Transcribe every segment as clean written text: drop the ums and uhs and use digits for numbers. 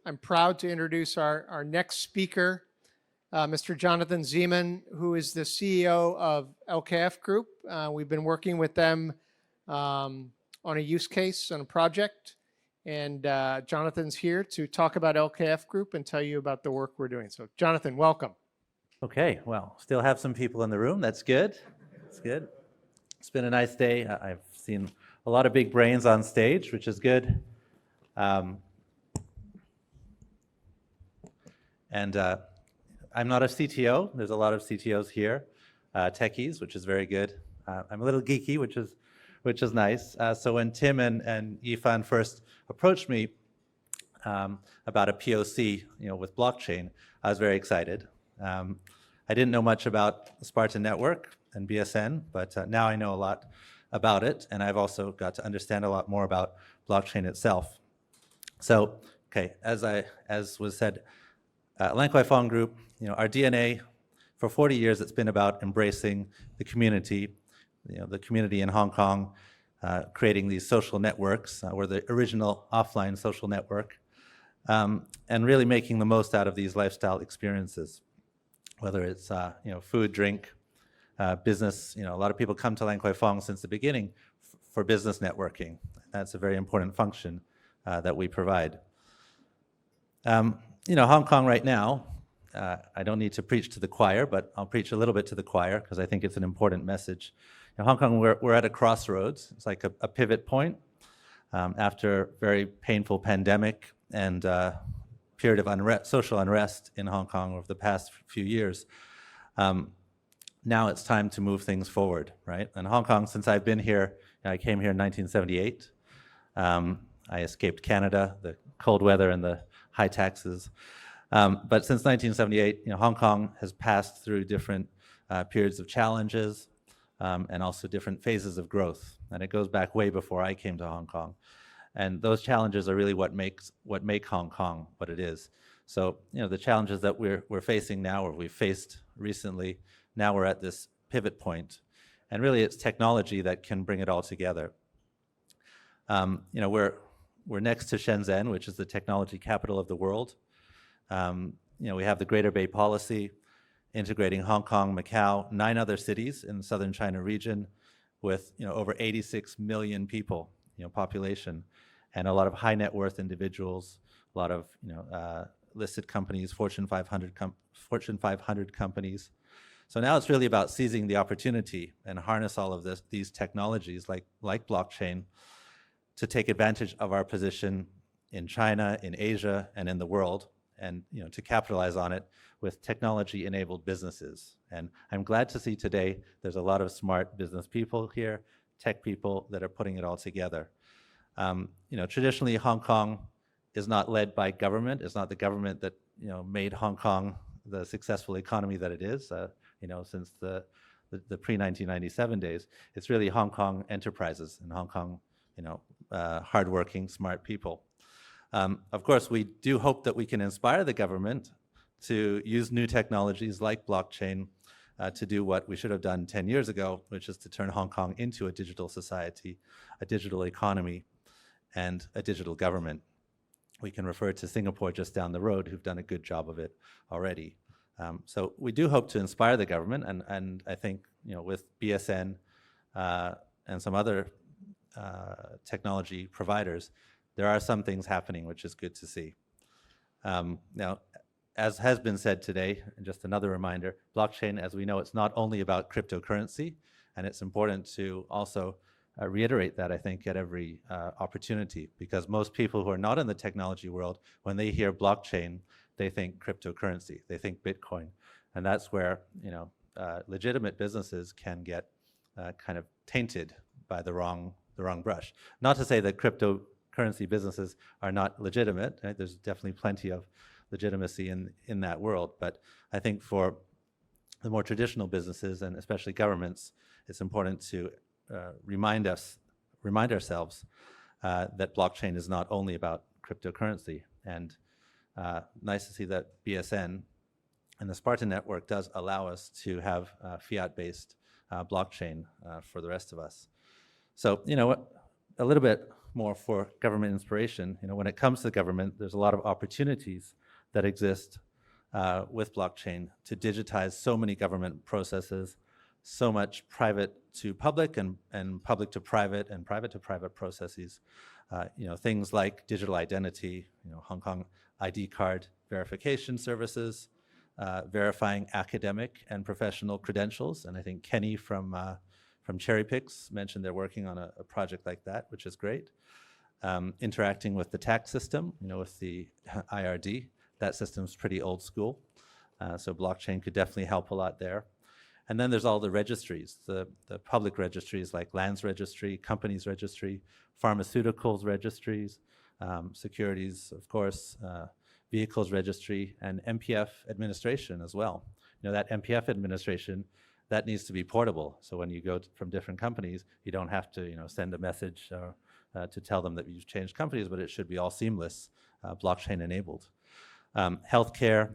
I'm proud to introduce our next speaker, Mr. Jonathan Zeman, who is the CEO of LKF Group. We've been working with them on a use case, on a project, and Jonathan's here to talk about LKF Group and tell you about the work we're doing. So Jonathan, welcome. Okay, well, still have some people in the room. That's good. That's good. It's been a nice day. I've seen a lot of big brains on stage, which is good. I'm not a CTO. There's a lot of CTOs here, techies, which is very good. I'm a little geeky, which is nice. So when Tim and Yifan first approached me about a POC, with blockchain, I was very excited. I didn't know much about the Spartan network and BSN, but now I know a lot about it, and I've also got to understand a lot more about blockchain itself. So, okay, as was said, LKF Group, our DNA, for 40 years, it's been about embracing the community in Hong Kong, creating these social networks. We're the original offline social network, and really making the most out of these lifestyle experiences, whether it's food, drink, business. A lot of people come to LKF since the beginning for business networking. That's a very important function that we provide. Hong Kong right now, I don't need to preach to the choir, but I'll preach a little bit to the choir because I think it's an important message. In Hong Kong, we're at a crossroads. It's like a pivot point after very painful pandemic and period of social unrest in Hong Kong over the past few years. Now it's time to move things forward, right? And Hong Kong, since I've been here, I came here in 1978. I escaped Canada, the cold weather and the high taxes. But since 1978, Hong Kong has passed through different periods of challenges and also different phases of growth. And it goes back way before I came to Hong Kong. And those challenges are really what make Hong Kong what it is. So, the challenges that we're facing now, or we've faced recently, now we're at this pivot point. And really, it's technology that can bring it all together. We're next to Shenzhen, which is the technology capital of the world. We have the Greater Bay Policy, integrating Hong Kong, Macau, 9 other cities in the southern China region with over 86 million people, population, and a lot of high net worth individuals, a lot of listed companies, Fortune 500 companies. So now it's really about seizing the opportunity and harness all of these technologies like blockchain to take advantage of our position in China, in Asia, and in the world, and to capitalize on it with technology-enabled businesses. And I'm glad to see today there's a lot of smart business people here, tech people that are putting it all together. Traditionally, Hong Kong is not led by government. It's not the government that made Hong Kong the successful economy that it is. Since the pre-1997 days, it's really Hong Kong enterprises and Hong Kong, hardworking, smart people. Of course, we do hope that we can inspire the government to use new technologies like blockchain to do what we should have done 10 years ago, which is to turn Hong Kong into a digital society, a digital economy, and a digital government. We can refer to Singapore just down the road, who've done a good job of it already. So we do hope to inspire the government, and I think with BSN and some other technology providers, there are some things happening, which is good to see. Now, as has been said today, and just another reminder, blockchain, as we know, it's not only about cryptocurrency, and it's important to also reiterate that, I think, at every opportunity, because most people who are not in the technology world, when they hear blockchain, they think cryptocurrency, they think Bitcoin, and that's where legitimate businesses can get kind of tainted by the wrong brush. Not to say that cryptocurrency businesses are not legitimate, right? There's definitely plenty of legitimacy in that world, but I think for the more traditional businesses, and especially governments, it's important to remind ourselves that blockchain is not only about cryptocurrency. And nice to see that BSN and the Spartan network does allow us to have fiat-based blockchain for the rest of us. So, a little bit more for government inspiration, when it comes to government, there's a lot of opportunities that exist with blockchain to digitize so many government processes, so much private to public and public to private and private to private processes. Things like digital identity, Hong Kong ID card verification services, verifying academic and professional credentials. And I think Kenny from Cherry Picks mentioned they're working on a project like that, which is great. Interacting with the tax system, with the IRD, that system's pretty old school. So blockchain could definitely help a lot there. And then there's all the registries, the public registries like Lands Registry, Companies Registry, Pharmaceuticals Registries, Securities, of course, Vehicles Registry, and MPF administration as well. That MPF administration, that needs to be portable. So when you go from different companies, you don't have to send a message to tell them that you've changed companies, but it should be all seamless, blockchain enabled. Healthcare,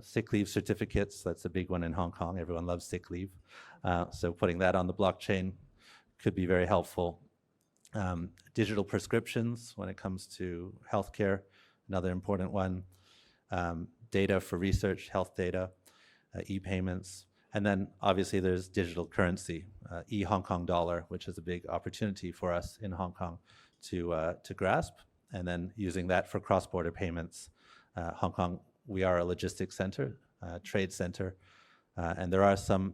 sick leave certificates, that's a big one in Hong Kong. Everyone loves sick leave. So putting that on the blockchain could be very helpful. Digital prescriptions when it comes to healthcare, another important one. Data for research, health data, e-payments. And then obviously there's digital currency, e-Hong Kong dollar, which is a big opportunity for us in Hong Kong to grasp. And then using that for cross-border payments. Hong Kong, we are a logistics center, trade center, and there are some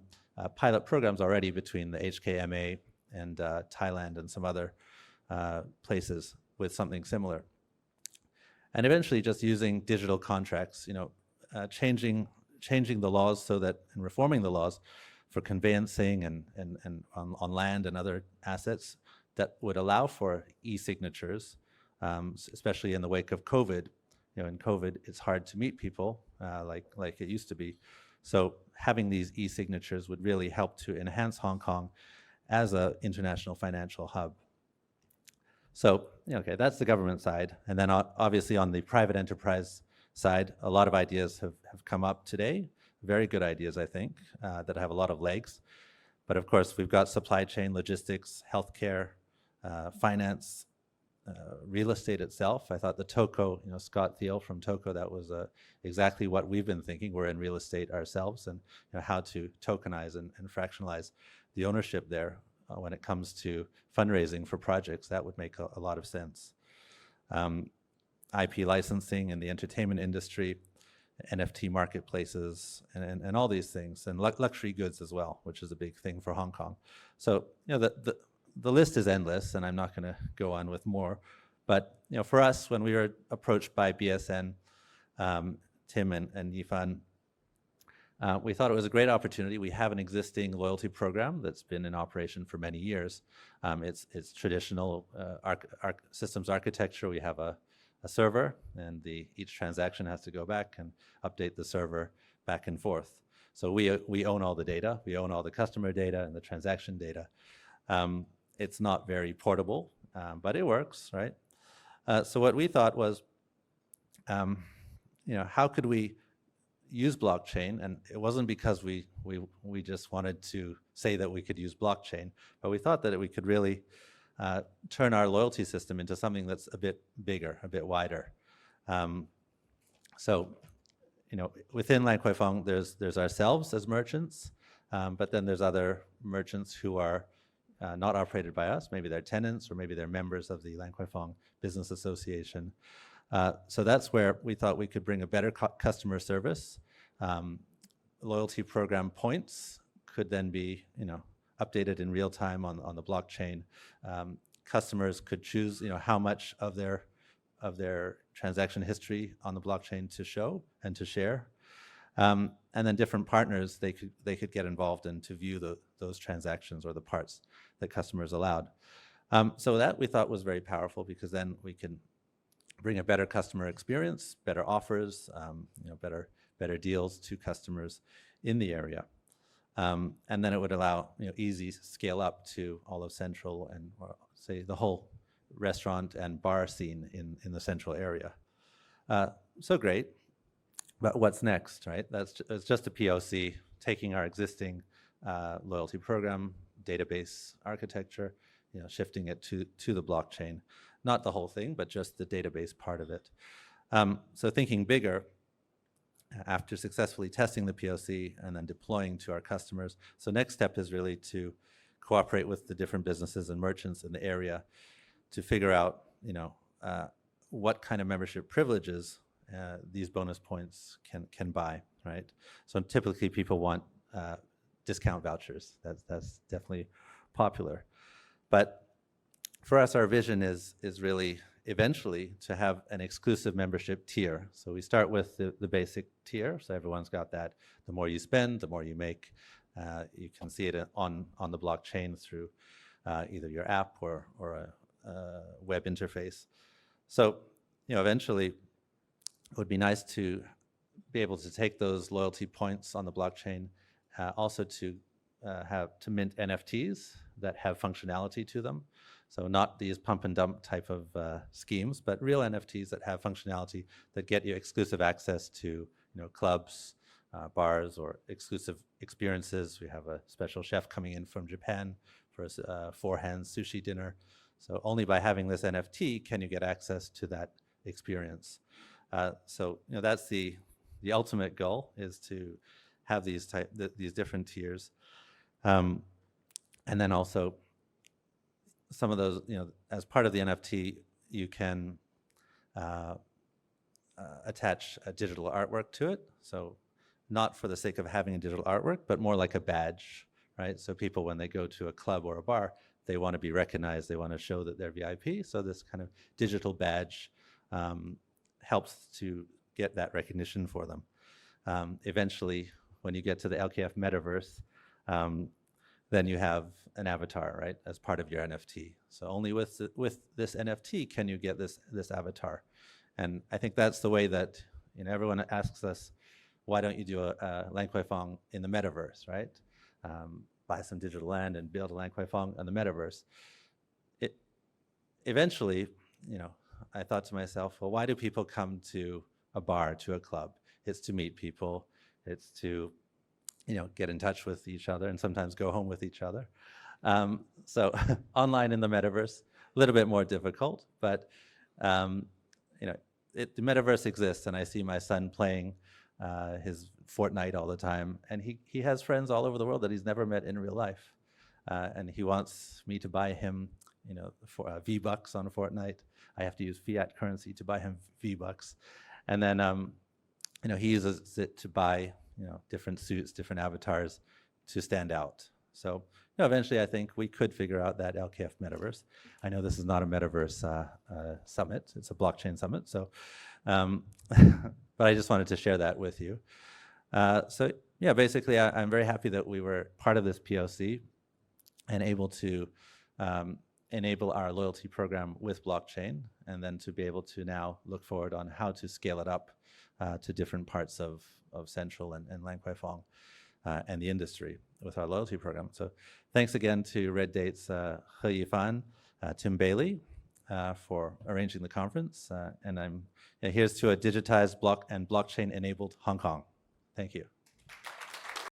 pilot programs already between the HKMA and Thailand and some other places with something similar. And eventually just using digital contracts, changing the laws so that, and reforming the laws for conveyancing and on land and other assets that would allow for e-signatures, especially in the wake of COVID. In COVID, it's hard to meet people like it used to be. So having these e-signatures would really help to enhance Hong Kong as an international financial hub. So, okay, that's the government side. And then obviously on the private enterprise side, a lot of ideas have come up today. Very good ideas, I think, that have a lot of legs. But of course, we've got supply chain, logistics, healthcare, finance, real estate itself. I thought the TOCO, Scott Thiel from TOCO, that was exactly what we've been thinking. We're in real estate ourselves, and how to tokenize and fractionalize the ownership there when it comes to fundraising for projects. That would make a lot of sense. IP licensing in the entertainment industry, NFT marketplaces, and all these things, and luxury goods as well, which is a big thing for Hong Kong. So the list is endless, and I'm not going to go on with more. But for us, when we were approached by BSN, Tim and Yifan, we thought it was a great opportunity. We have an existing loyalty program that's been in operation for many years. It's traditional systems architecture. We have a server, and each transaction has to go back and update the server back and forth. So we own all the data. We own all the customer data and the transaction data. It's not very portable, but it works, right? So what we thought was, how could we use blockchain? And it wasn't because we just wanted to say that we could use blockchain, but we thought that we could really turn our loyalty system into something that's a bit bigger, a bit wider. So, within Lan Kwai Fong, there's ourselves as merchants, but then there's other merchants who are not operated by us. Maybe they're tenants, or maybe they're members of the Lan Kwai Fong Business Association. So that's where we thought we could bring a better customer service. Loyalty program points could then be, updated in real time on the blockchain. Customers could choose, how much of their transaction history on the blockchain to show and to share. And then different partners, they could get involved in to view those transactions or the parts that customers allowed. So that we thought was very powerful, because then we can bring a better customer experience, better offers, better deals to customers in the area. And then it would allow easy scale up to all of Central and say the whole restaurant and bar scene in the Central area. So great. But what's next, right? It's just a POC, taking our existing loyalty program, database architecture, shifting it to the blockchain. Not the whole thing, but just the database part of it. So thinking bigger, after successfully testing the POC and then deploying to our customers. So next step is really to cooperate with the different businesses and merchants in the area to figure out, what kind of membership privileges these bonus points can buy, right? So typically people want discount vouchers. That's definitely popular. But for us, our vision is really eventually to have an exclusive membership tier. So we start with the basic tier, so everyone's got that. The more you spend, the more you make. You can see it on the blockchain through either your app or a web interface. So, eventually it would be nice to be able to take those loyalty points on the blockchain, also to mint NFTs that have functionality to them. So not these pump and dump type of schemes, but real NFTs that have functionality that get you exclusive access to clubs, bars, or exclusive experiences. We have a special chef coming in from Japan for a four-hand sushi dinner. So only by having this NFT can you get access to that experience. So that's the ultimate goal, is to have these different tiers, and then also some of those, as part of the NFT, you can attach a digital artwork to it. So not for the sake of having a digital artwork, but more like a badge, right? So people, when they go to a club or a bar, they want to be recognized. They want to show that they're VIP. So this kind of digital badge helps to get that recognition for them. Eventually, when you get to the LKF metaverse, then you have an avatar, right, as part of your NFT. So only with this NFT can you get this avatar. And I think that's the way that everyone asks us, why don't you do a Lan Kwai Fong in the metaverse, right? Buy some digital land and build a Lan Kwai Fong in the metaverse. Eventually, I thought to myself, well, why do people come to a bar, to a club? It's to meet people. It's to get in touch with each other and sometimes go home with each other. So online in the metaverse, a little bit more difficult, but the metaverse exists, and I see my son playing his Fortnite all the time, and he has friends all over the world that he's never met in real life, and he wants me to buy him, for V-Bucks on Fortnite. I have to use fiat currency to buy him V-Bucks, and then he uses it to buy different suits, different avatars to stand out. So eventually I think we could figure out that LKF metaverse. I know this is not a metaverse summit, it's a blockchain summit. So, but I just wanted to share that with you. So yeah, basically I'm very happy that we were part of this POC and able to enable our loyalty program with blockchain, and then to be able to now look forward on how to scale it up to different parts of Central and Lan Kwai Fong and the industry with our loyalty program. So thanks again to Red Date's He Yifan, Tim Bailey, for arranging the conference. And here's to a digitized blockchain-enabled Hong Kong. Thank you.